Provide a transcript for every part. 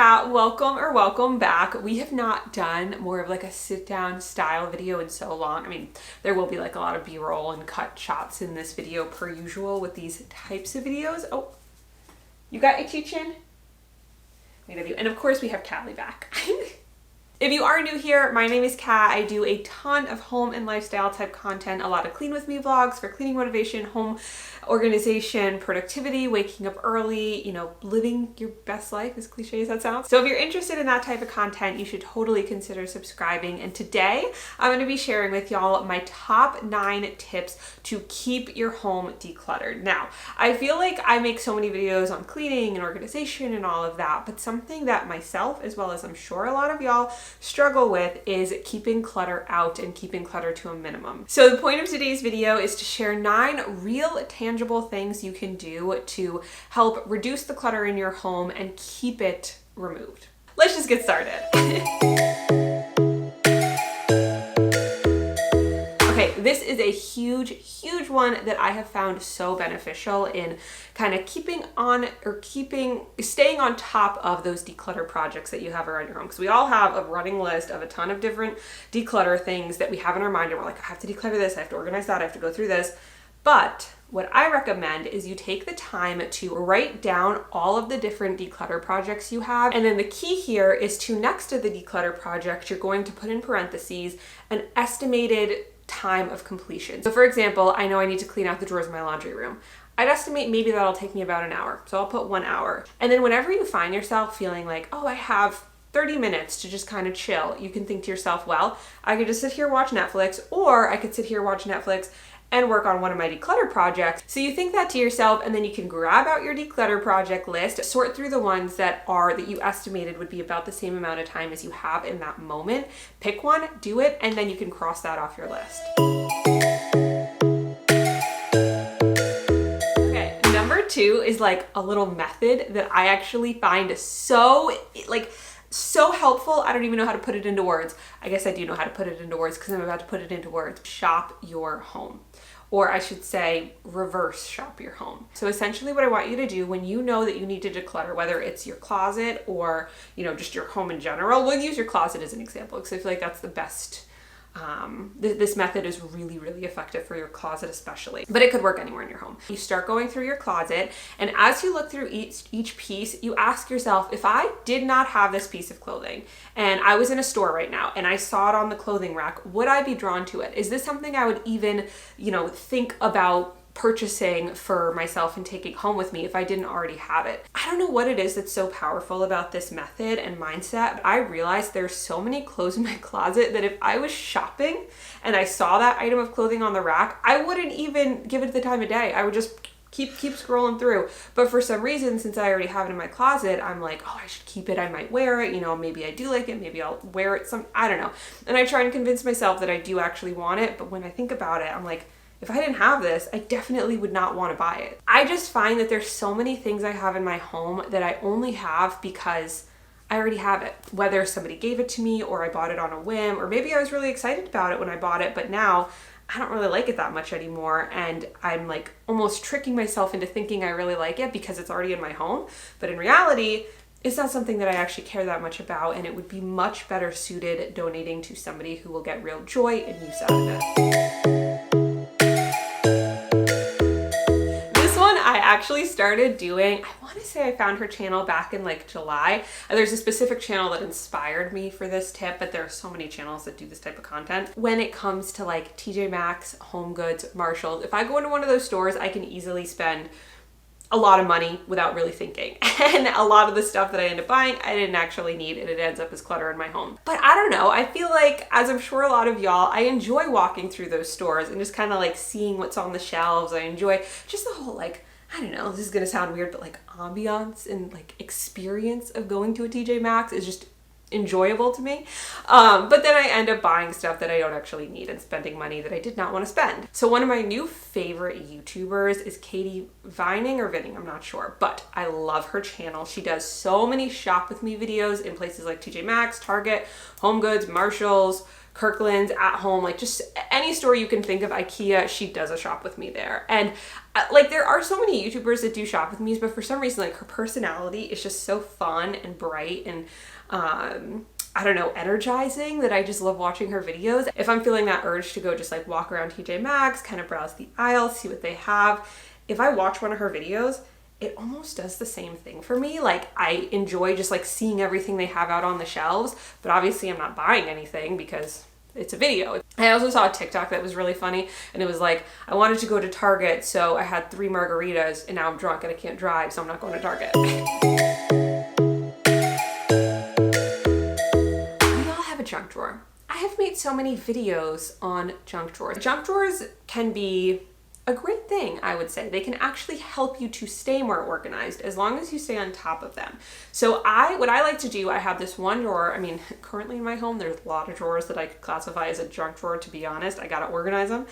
Kat, welcome back. We have not done more of like a sit down style video in so long. I mean, there will be like a lot of B-roll and cut shots in this video per usual with these types of videos. Oh, you got a teach-in? And of course we have Callie back. If you are new here, my name is Kat. I do a ton of home and lifestyle type content, a lot of clean with me vlogs for cleaning motivation, home organization, productivity, waking up early, living your best life, as cliche as that sounds. So if you're interested in that type of content, you should totally consider subscribing. And today I'm going to be sharing with y'all my top 9 tips to keep your home decluttered. Now, I feel like I make so many videos on cleaning and organization and all of that, but something that myself, as well as I'm sure a lot of y'all, struggle with is keeping clutter out and keeping clutter to a minimum. So the point of today's video is to share 9 real tangible things you can do to help reduce the clutter in your home and keep it removed. Let's just get started. Okay, this is a huge one that I have found so beneficial in kind of staying on top of those declutter projects that you have around your home. Because we all have a running list of a ton of different declutter things that we have in our mind, and we're like, I have to declutter this, I have to organize that, I have to go through this. But what I recommend is you take the time to write down all of the different declutter projects you have. And then the key here is to, next to the declutter project, you're going to put in parentheses an estimated time of completion. So for example, I know I need to clean out the drawers in my laundry room. I'd estimate maybe that'll take me about an hour. So I'll put 1 hour. And then whenever you find yourself feeling like, oh, I have 30 minutes to just kind of chill, you can think to yourself, well, I could just sit here, watch Netflix, or I could sit here, watch Netflix, and work on one of my declutter projects. So you think that to yourself, and then you can grab out your declutter project list, sort through the ones that you estimated would be about the same amount of time as you have in that moment. Pick one, do it, and then you can cross that off your list. Okay, number 2 is like a little method that I actually find so helpful. I don't even know how to put it into words. I guess I do know how to put it into words because I'm about to put it into words. Shop your home. Or I should say, reverse shop your home. So essentially what I want you to do when you know that you need to declutter, whether it's your closet or, just your home in general, we'll use your closet as an example because I feel like that's the best. This method is really effective for your closet especially, but it could work anywhere in your home. You start going through your closet, and as you look through each piece, you ask yourself, if I did not have this piece of clothing and I was in a store right now and I saw it on the clothing rack, would I be drawn to it? Is this something I would even, think about purchasing for myself and taking home with me if I didn't already have it? I don't know what it is that's so powerful about this method and mindset, but I realized there's so many clothes in my closet that if I was shopping and I saw that item of clothing on the rack, I wouldn't even give it the time of day. I would just keep scrolling through. But for some reason, since I already have it in my closet, I'm like, oh, I should keep it. I might wear it. Maybe I do like it. Maybe I'll wear it I don't know. And I try and convince myself that I do actually want it. But when I think about it, I'm like, if I didn't have this, I definitely would not want to buy it. I just find that there's so many things I have in my home that I only have because I already have it. Whether somebody gave it to me or I bought it on a whim, or maybe I was really excited about it when I bought it, but now I don't really like it that much anymore. And I'm like almost tricking myself into thinking I really like it because it's already in my home. But in reality, it's not something that I actually care that much about, and it would be much better suited donating to somebody who will get real joy and use out of it. I actually started doing, I want to say I found her channel back in like July. And there's a specific channel that inspired me for this tip, but there are so many channels that do this type of content. When it comes to like TJ Maxx, Home Goods, Marshalls, if I go into one of those stores, I can easily spend a lot of money without really thinking. And a lot of the stuff that I end up buying, I didn't actually need, and it ends up as clutter in my home. But I don't know, I feel like, as I'm sure a lot of y'all, I enjoy walking through those stores and just kind of like seeing what's on the shelves. I enjoy just the whole I don't know, this is gonna sound weird, but like ambiance and like experience of going to a TJ Maxx is just enjoyable to me. But then I end up buying stuff that I don't actually need and spending money that I did not want to spend. So one of my new favorite YouTubers is Katie Vining or Vinning, I'm not sure, but I love her channel. She does so many shop with me videos in places like TJ Maxx, Target, Home Goods, Marshalls, Kirkland's, At Home, like just any any store you can think of, IKEA, she does a shop with me there. And like there are so many YouTubers that do shop with me, but for some reason like her personality is just so fun and bright and I don't know, energizing, that I just love watching her videos. If I'm feeling that urge to go just like walk around TJ Maxx, kind of browse the aisles, see what they have, if I watch one of her videos, it almost does the same thing for me. Like I enjoy just like seeing everything they have out on the shelves, but obviously I'm not buying anything because it's a video. I also saw a TikTok that was really funny, and it was like, I wanted to go to Target, so I had 3 margaritas and now I'm drunk and I can't drive, so I'm not going to Target. Junk drawer. I have made so many videos on junk drawers. Junk drawers can be a great thing, I would say. They can actually help you to stay more organized as long as you stay on top of them. So what I like to do, I have this one drawer. I mean, currently in my home, there's a lot of drawers that I could classify as a junk drawer, to be honest. I gotta organize them.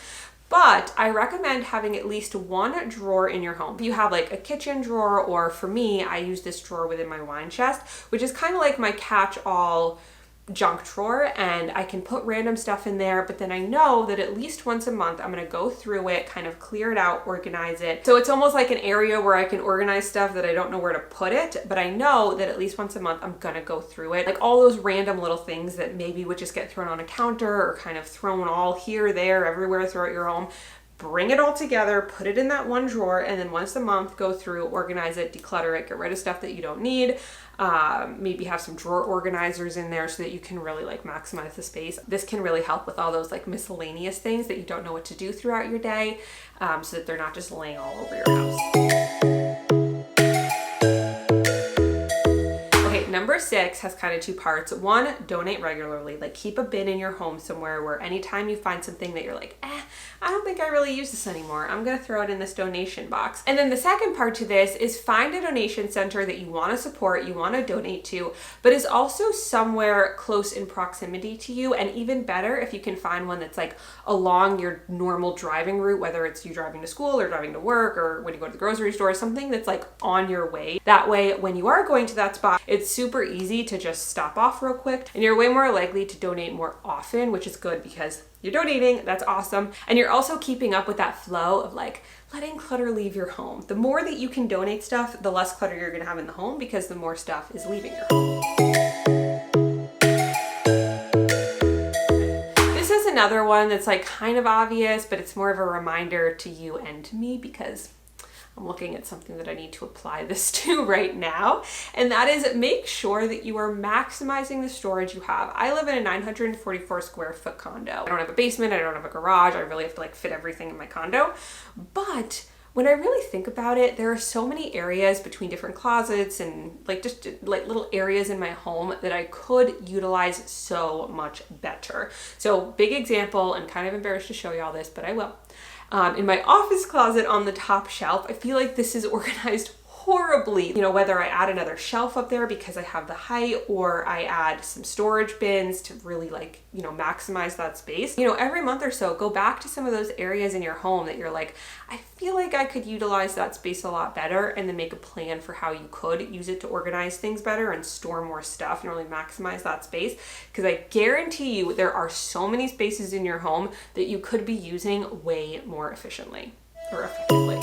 But I recommend having at least one drawer in your home. If you have like a kitchen drawer, or for me, I use this drawer within my wine chest, which is kind of like my catch-all junk drawer, and I can put random stuff in there, but then I know that at least once a month I'm gonna go through it, kind of clear it out, organize it. So it's almost like an area where I can organize stuff that I don't know where to put it, but I know that at least once a month I'm gonna go through it. Like all those random little things that maybe would just get thrown on a counter or kind of thrown all here, there, everywhere throughout your home. Bring it all together, put it in that one drawer, and then once a month go through, organize it, declutter it, get rid of stuff that you don't need. Maybe have some drawer organizers in there so that you can really like maximize the space. This can really help with all those like miscellaneous things that you don't know what to do throughout your day, so that they're not just laying all over your house. Number 6 has kind of 2 parts. 1, donate regularly. Like keep a bin in your home somewhere where anytime you find something that you're like, I don't think I really use this anymore, I'm gonna throw it in this donation box. And then the second part to this is find a donation center that you wanna support, you wanna donate to, but is also somewhere close in proximity to you. And even better if you can find one that's like along your normal driving route, whether it's you driving to school or driving to work or when you go to the grocery store, something that's like on your way. That way, when you are going to that spot, it's super easy to just stop off real quick, and you're way more likely to donate more often, which is good because you're donating, that's awesome. And you're also keeping up with that flow of like letting clutter leave your home. The more that you can donate stuff, the less clutter you're gonna have in the home because the more stuff is leaving your home. This is another one that's like kind of obvious, but it's more of a reminder to you and to me because I'm looking at something that I need to apply this to right now, and that is make sure that you are maximizing the storage you have. I live in a 944 square foot condo. I don't have a basement, I don't have a garage, I really have to like fit everything in my condo, but when I really think about it, there are so many areas between different closets and like just like little areas in my home that I could utilize so much better. So big example, and kind of embarrassed to show you all this, but I will. In my office closet on the top shelf, I feel like this is organized horribly. You know, whether I add another shelf up there because I have the height, or I add some storage bins to really like, you know, maximize that space. You know, every month or so, go back to some of those areas in your home that you're like, I feel like I could utilize that space a lot better, and then make a plan for how you could use it to organize things better and store more stuff and really maximize that space. Because I guarantee you there are so many spaces in your home that you could be using way more efficiently or effectively.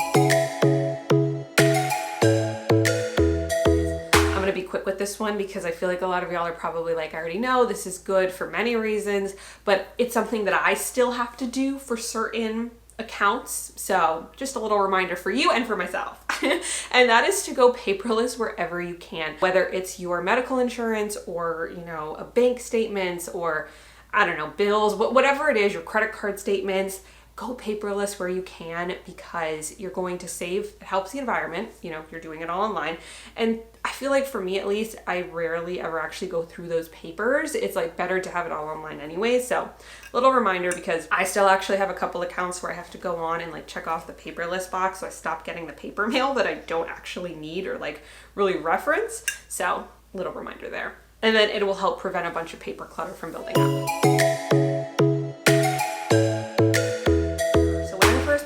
Be quick with this one because I feel like a lot of y'all are probably like, I already know this is good for many reasons, but it's something that I still have to do for certain accounts. So just a little reminder for you and for myself. And that is to go paperless wherever you can, whether it's your medical insurance or, you know, a bank statements or I don't know, bills, whatever it is, your credit card statements. Go paperless where you can because you're going to save. It helps the environment, you know, you're doing it all online. And I feel like for me at least, I rarely ever actually go through those papers. It's like better to have it all online anyway. So little reminder, because I still actually have a couple accounts where I have to go on and like check off the paperless box. So I stopped getting the paper mail that I don't actually need or like really reference. So little reminder there. And then it will help prevent a bunch of paper clutter from building up.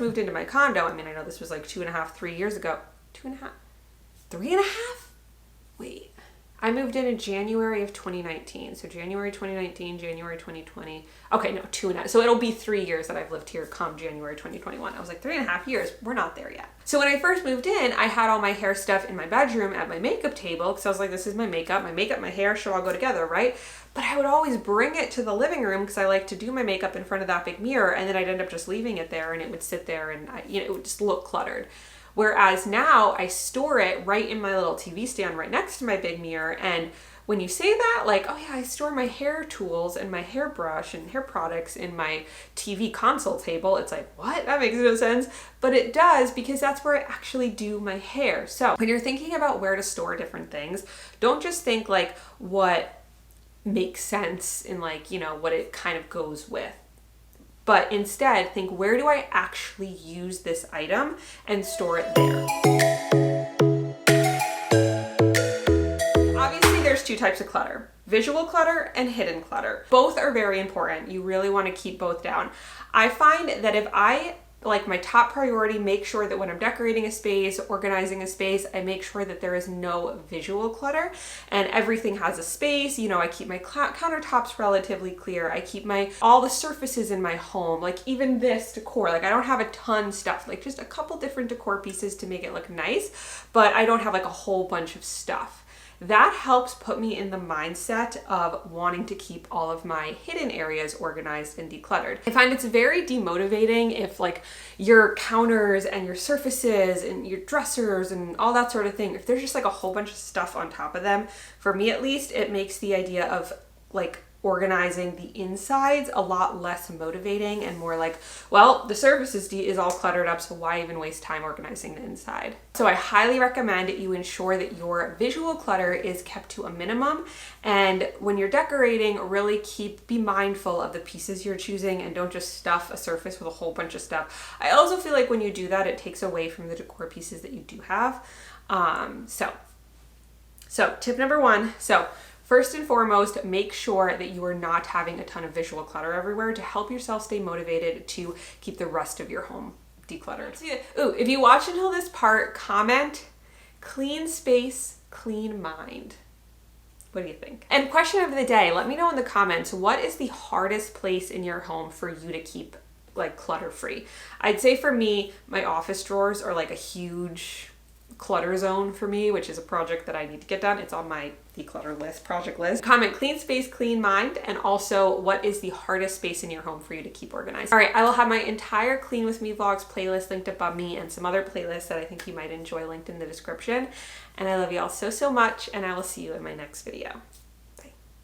Moved into my condo, I mean, I know this was like 2.5, 3 years ago. 2.5? 3.5? Wait, I moved in January of 2019. So January 2019, January 2020. Okay, no, 2.5. So it'll be 3 years that I've lived here come January 2021. I was like, 3.5 years, we're not there yet. So when I first moved in, I had all my hair stuff in my bedroom at my makeup table because I was like, this is my makeup, my hair should all go together, right? But I would always bring it to the living room because I like to do my makeup in front of that big mirror, and then I'd end up just leaving it there and it would sit there and it would just look cluttered. Whereas now I store it right in my little TV stand right next to my big mirror. And when you say that, like, oh yeah, I store my hair tools and my hairbrush and hair products in my TV console table, it's like, what? That makes no sense. But it does, because that's where I actually do my hair. So when you're thinking about where to store different things, don't just think like what makes sense in like, what it kind of goes with. But instead, think, where do I actually use this item, and store it there. Obviously, there's two types of clutter: visual clutter and hidden clutter. Both are very important. You really want to keep both down. I find that if I, like, my top priority, make sure that when I'm decorating a space, organizing a space, I make sure that there is no visual clutter and everything has a space. I keep my countertops relatively clear. I keep all the surfaces in my home, like even this decor. Like, I don't have a ton stuff, like just a couple different decor pieces to make it look nice, but I don't have like a whole bunch of stuff. That helps put me in the mindset of wanting to keep all of my hidden areas organized and decluttered. I find it's very demotivating if like your counters and your surfaces and your dressers and all that sort of thing, if there's just like a whole bunch of stuff on top of them. For me at least, it makes the idea of like organizing the insides a lot less motivating and more like, well, the surface is all cluttered up, so why even waste time organizing the inside? So I highly recommend that you ensure that your visual clutter is kept to a minimum, and when you're decorating, really be mindful of the pieces you're choosing and don't just stuff a surface with a whole bunch of stuff. I also feel like when you do that, it takes away from the decor pieces that you do have. So tip number 1, first and foremost, make sure that you are not having a ton of visual clutter everywhere to help yourself stay motivated to keep the rest of your home decluttered. Ooh, if you watch until this part, comment, clean space, clean mind. What do you think? And question of the day, let me know in the comments, what is the hardest place in your home for you to keep like clutter free? I'd say for me, my office drawers are like a huge clutter zone for me, which is a project that I need to get done. It's on my declutter list, project list. Comment clean space, clean mind, and also what is the hardest space in your home for you to keep organized. All right, I will have my entire Clean With Me vlogs playlist linked above me, and some other playlists that I think you might enjoy linked in the description. And I love you all so, so much, and I will see you in my next video.